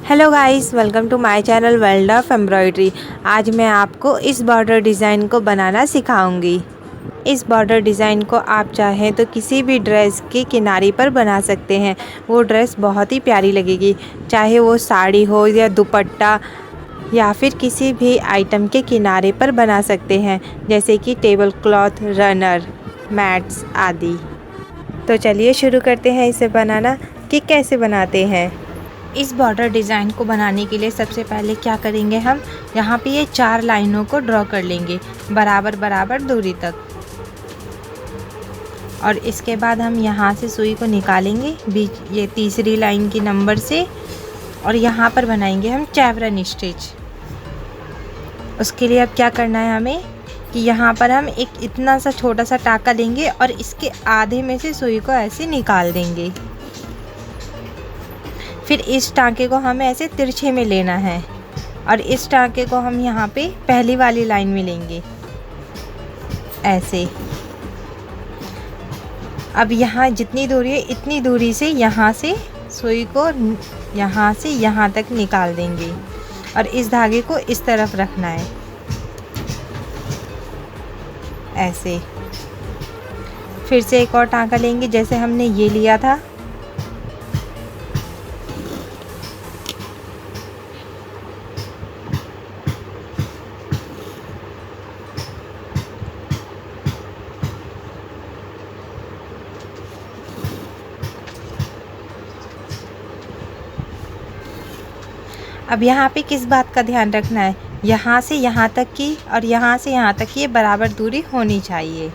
Hello guys, welcome to my channel world of embroidery. आज मैं आपको इस बॉर्डर डिज़ाइन को बनाना सिखाऊंगी। इस बॉर्डर डिज़ाइन को आप चाहें तो किसी भी ड्रेस के किनारे पर बना सकते हैं। वो ड्रेस बहुत ही प्यारी लगेगी, चाहे वो साड़ी हो या दुपट्टा या फिर किसी भी आइटम के किनारे पर बना सकते हैं, जैसे कि टेबल क्लॉथ, रनर, मैट्स आदि। तो चलिए शुरू करते हैं इसे बनाना कि कैसे बनाते हैं। इस बॉर्डर डिज़ाइन को बनाने के लिए सबसे पहले क्या करेंगे, हम यहाँ पे ये 4 लाइनों को ड्रॉ कर लेंगे बराबर बराबर दूरी तक। और इसके बाद हम यहाँ से सुई को निकालेंगे बीच ये तीसरी लाइन की नंबर से, और यहाँ पर बनाएंगे हम चेवरन स्टिच। उसके लिए अब क्या करना है हमें कि यहाँ पर हम एक इतना सा छोटा सा टाका लेंगे और इसके आधे में से सुई को ऐसे निकाल देंगे। फिर इस टाँके को हमें ऐसे तिरछे में लेना है और इस टाँके को हम यहाँ पे पहली वाली लाइन में लेंगे ऐसे। अब यहाँ जितनी दूरी है इतनी दूरी से यहाँ से सुई को यहाँ से यहाँ तक निकाल देंगे और इस धागे को इस तरफ रखना है ऐसे। फिर से एक और टाँका लेंगे जैसे हमने ये लिया था। अब यहाँ पे किस बात का ध्यान रखना है, यहाँ से यहाँ तक की और यहाँ से यहाँ तक की ये बराबर दूरी होनी चाहिए।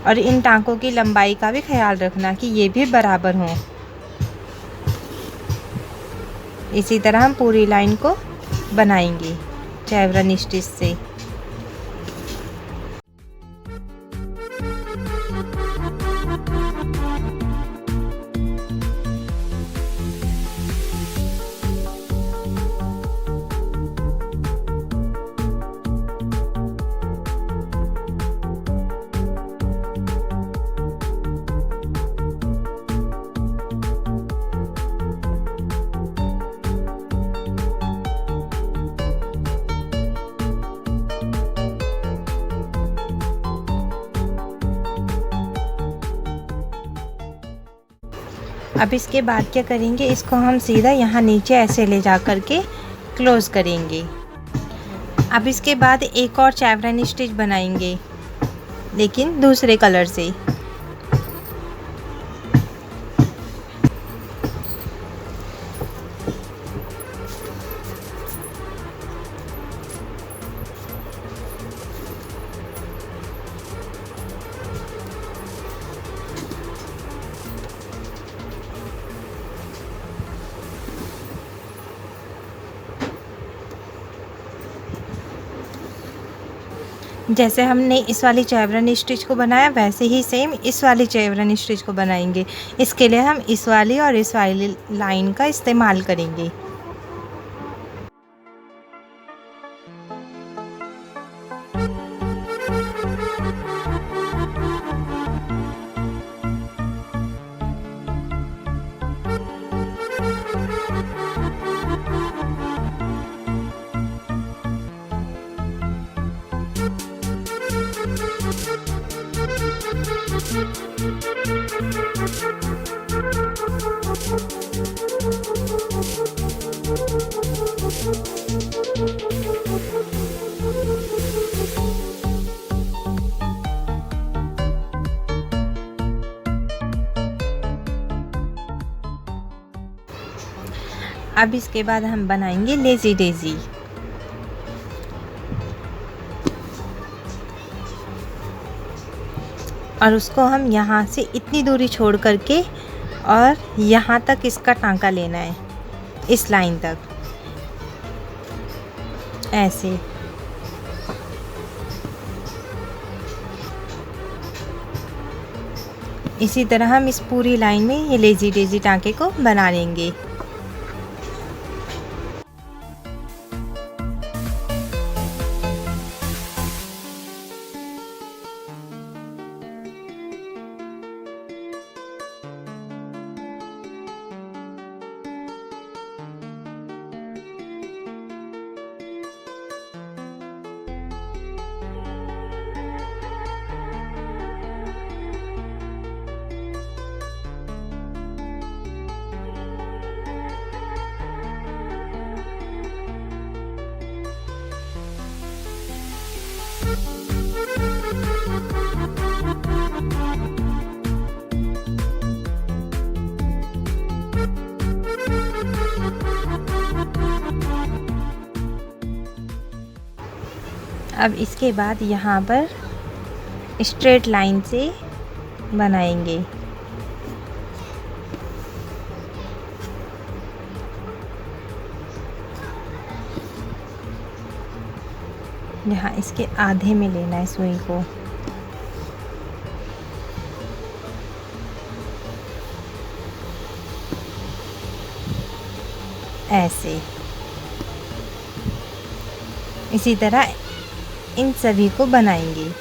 और इन टाँकों की लंबाई का भी ख्याल रखना कि ये भी बराबर हों। इसी तरह हम पूरी लाइन को बनाएंगे चेवरन स्टिच से। अब इसके बाद क्या करेंगे, इसको हम सीधा यहाँ नीचे ऐसे ले जा कर के क्लोज करेंगे। अब इसके बाद एक और चेवरन स्टिच बनाएंगे लेकिन दूसरे कलर से। जैसे हमने इस वाली चेवरन स्टिच को बनाया वैसे ही सेम इस वाली चेवरन स्टिच को बनाएंगे। इसके लिए हम इस वाली और इस वाली लाइन का इस्तेमाल करेंगे। अब इसके बाद हम बनाएंगे लेजी डेजी। और उसको हम यहाँ से इतनी दूरी छोड़ करके और यहाँ तक इसका टाँका लेना है इस लाइन तक ऐसे। इसी तरह हम इस पूरी लाइन में ये लेजी डेजी टाँके को बना लेंगे। अब इसके बाद यहाँ पर स्ट्रेट लाइन से बनाएंगे। यहाँ इसके आधे में लेना है सुई को। ऐसे इसी तरह इन सभी को बनाएंगे।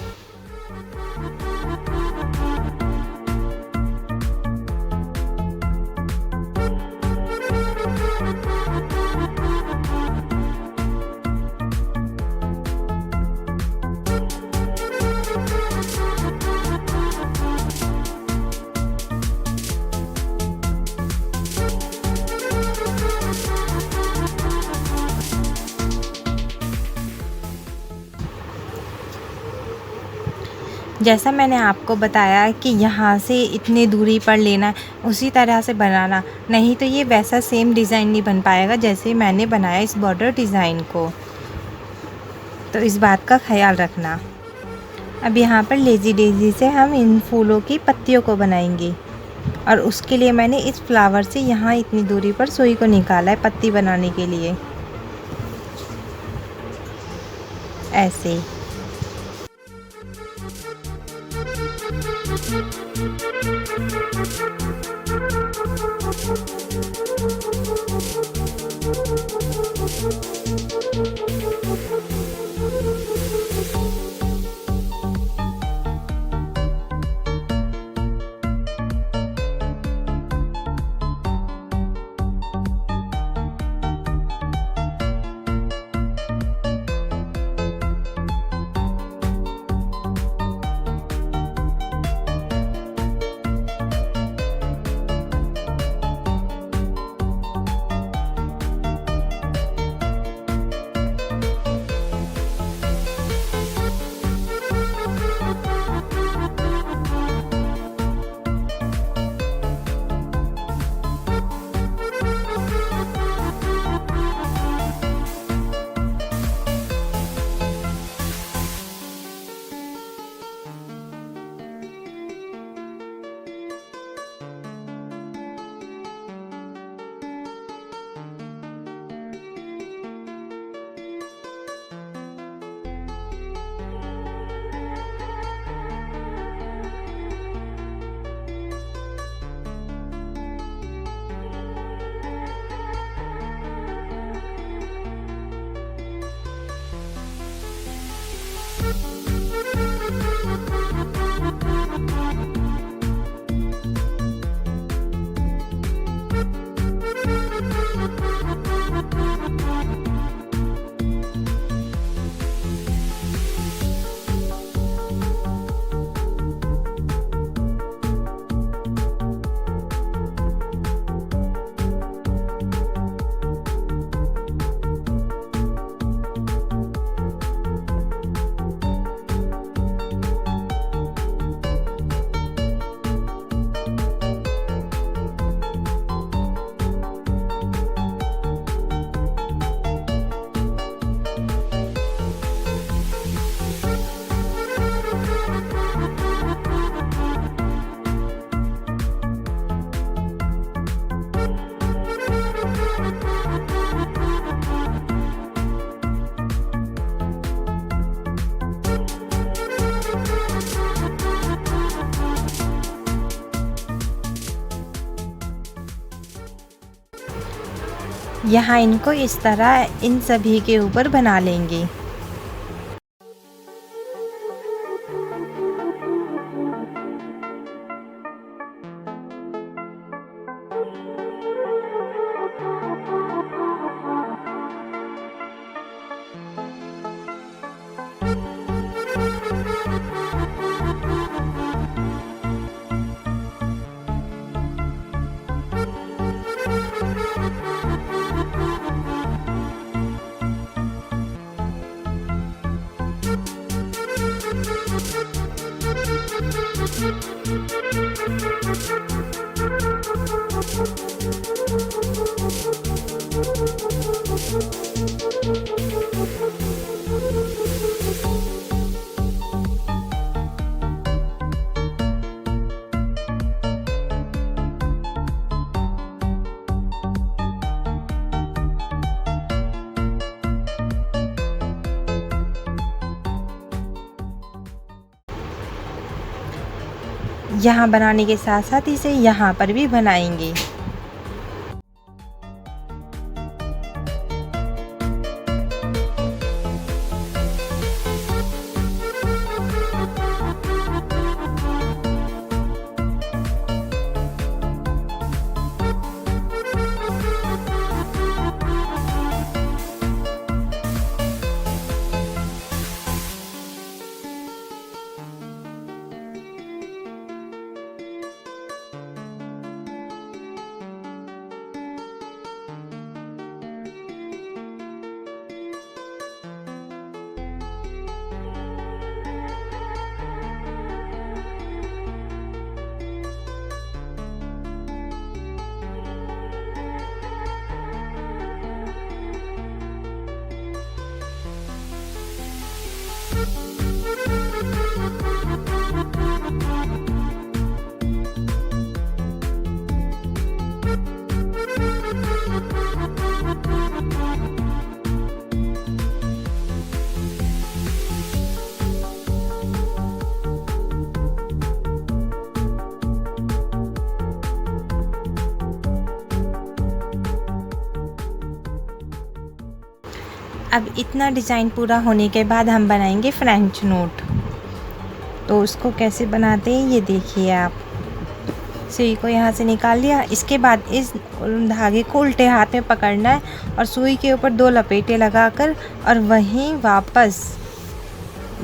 जैसा मैंने आपको बताया कि यहाँ से इतनी दूरी पर लेना है, उसी तरह से बनाना, नहीं तो ये वैसा सेम डिज़ाइन नहीं बन पाएगा जैसे मैंने बनाया इस बॉर्डर डिज़ाइन को। तो इस बात का ख्याल रखना। अब यहाँ पर लेज़ी डेज़ी से हम इन फूलों की पत्तियों को बनाएंगे और उसके लिए मैंने इस फ्लावर से यहाँ इतनी दूरी पर सुई को निकाला है पत्ती बनाने के लिए। ऐसे यहाँ इनको इस तरह इन सभी के ऊपर बना लेंगे। यहाँ बनाने के साथ साथ इसे यहाँ पर भी बनाएंगे। अब इतना डिज़ाइन पूरा होने के बाद हम बनाएंगे फ्रेंच नोट। तो उसको कैसे बनाते हैं ये देखिए आप। सुई को यहाँ से निकाल लिया। इसके बाद इस धागे को उल्टे हाथ में पकड़ना है और सुई के ऊपर 2 लपेटे लगाकर और वहीं वापस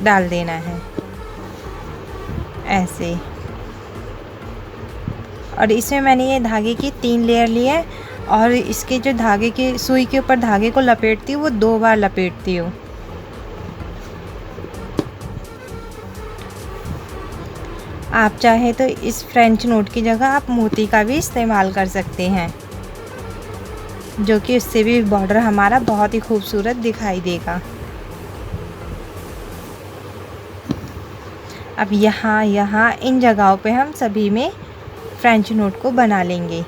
डाल देना है ऐसे। और इसमें मैंने ये धागे की 3 लेयर ली है और इसके जो धागे के सुई के ऊपर धागे को लपेटती हूँ वो 2 बार लपेटती हूँ। आप चाहे तो इस फ्रेंच नोट की जगह आप मोती का भी इस्तेमाल कर सकते हैं, जो कि उससे भी बॉर्डर हमारा बहुत ही खूबसूरत दिखाई देगा। अब यहाँ इन जगहों पे हम सभी में फ्रेंच नोट को बना लेंगे।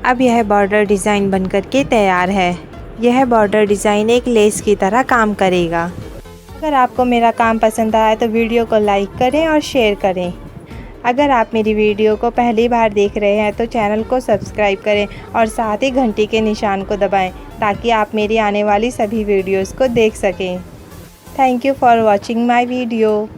अब यह बॉर्डर डिज़ाइन बनकर के तैयार है। यह बॉर्डर डिज़ाइन एक लेस की तरह काम करेगा। अगर आपको मेरा काम पसंद आया तो वीडियो को लाइक करें और शेयर करें। अगर आप मेरी वीडियो को पहली बार देख रहे हैं तो चैनल को सब्सक्राइब करें और साथ ही घंटी के निशान को दबाएं ताकि आप मेरी आने वाली सभी वीडियोज़ को देख सकें। Thank you for watching my video.